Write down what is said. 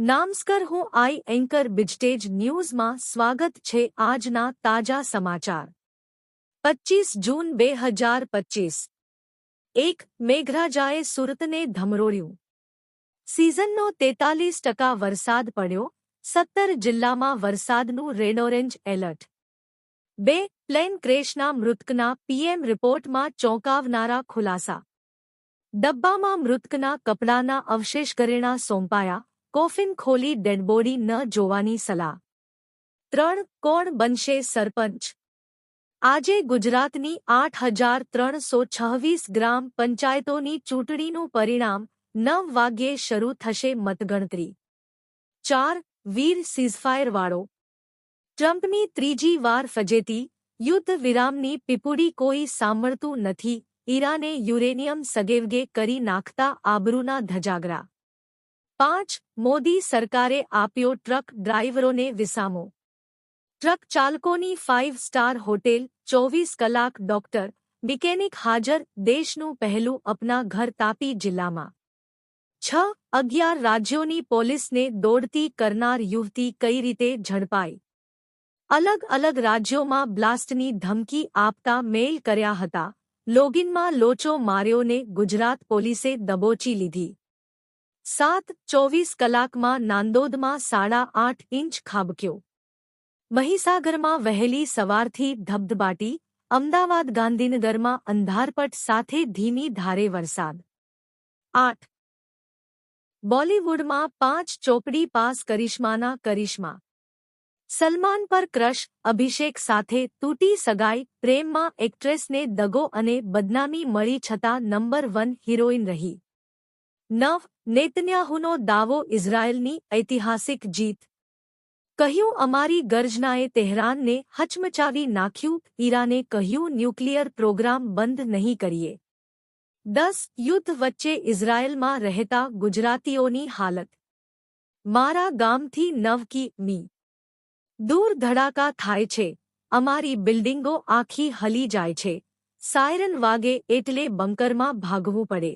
નમસ્કાર, હું આઈ એન્કર બિજટેજ ન્યૂઝમાં સ્વાગત છે. આજના તાજા સમાચાર 25 જૂન 2025. મેઘરાજાએ સુરતને ધમરોળ્યું. સિઝનનો 43% વરસાદ પડ્યો. 17 જિલ્લામાં વરસાદનું રેડ ઓરેન્જ એલર્ટ. 2 પ્લેન ક્રેશના મૃતકના પીએમ રિપોર્ટમાં ચોંકાવનારા ખુલાસા. ડબ્બામાં મૃતકના કપડાના અવશેષ ઘરેણાં સોંપાયા. કોફિન ખોલી ડેડબોડી ન જોવાની સલાહ. 3 કોણ બનશે સરપંચ? આજે ગુજરાતની 8,326 ગ્રામ પંચાયતોની ચૂંટણીનું પરિણામ. 9 વાગ્યે શરૂ થશે મતગણતરી. 4 વીર સીઝફાયરવાળો. ટ્રમ્પની ત્રીજી વાર ફજેતી. યુદ્ધ વિરામની પીપુડી કોઈ સાંભળતું નથી. ઈરાને યુરેનિયમ સગેવગે કરી નાખતા આબરૂના ધજાગરા. 5 મોદી સરકારે આપ્યો ટ્રક ડ્રાઈવરોને વિસામો. ટ્રક ચાલકોની 5 સ્ટાર હોટેલ. 24 કલાક ડોક્ટર, મિકેનિક હાજર. દેશનું પહેલું અપના ઘર તાપી જિલ્લામાં. 11 રાજ્યોની પોલીસને દોડતી કરનાર યુવતી કઈ રીતે ઝડપાઈ? અલગ અલગ રાજ્યોમાં બ્લાસ્ટની ધમકી આપતા મેલ કર્યા હતા. લોગિનમાં લોચો માર્યોને ગુજરાત પોલીસે દબોચી લીધી. 24 કલાકમાં નાંદોદમાં 8.5 ઇંચ ખાબક્યો. મહીસાગરમાં વહેલી સવારથી ધબધબાટી. અમદાવાદ ગાંધીનગરમાં અંધારપટ સાથે ધીમી ધારે વરસાદ. 8 બોલિવૂડમાં 5 ચોપડી પાસ કરિશ્માના કરિશ્મા. સલમાન પર ક્રશ. અભિષેક સાથે તૂટી સગાઈ. પ્રેમમાં એક્ટ્રેસને દગો અને બદનામી મળી છતાં નંબર 1 હિરોઈન રહી. 9 નેતન્યાહુનો દાવો ઇઝરાયલની ઐતિહાસિક જીત. કહ્યું અમારી ગર્જનાએ તેહરાનને હચમચાવી નાખ્યું. ઈરાને કહ્યું ન્યુક્લિયર પ્રોગ્રામ બંધ નહીં કરીએ. 10 યુદ્ધ વચ્ચે ઇઝરાયલમાં રહેતા ગુજરાતીઓની હાલત. મારા ગામથી 9 કિમી દૂર ધડાકા થાય છે. અમારી બિલ્ડિંગો આખી હલી જાય છે. સાયરન વાગે એટલે બંકરમાં ભાગવું પડે.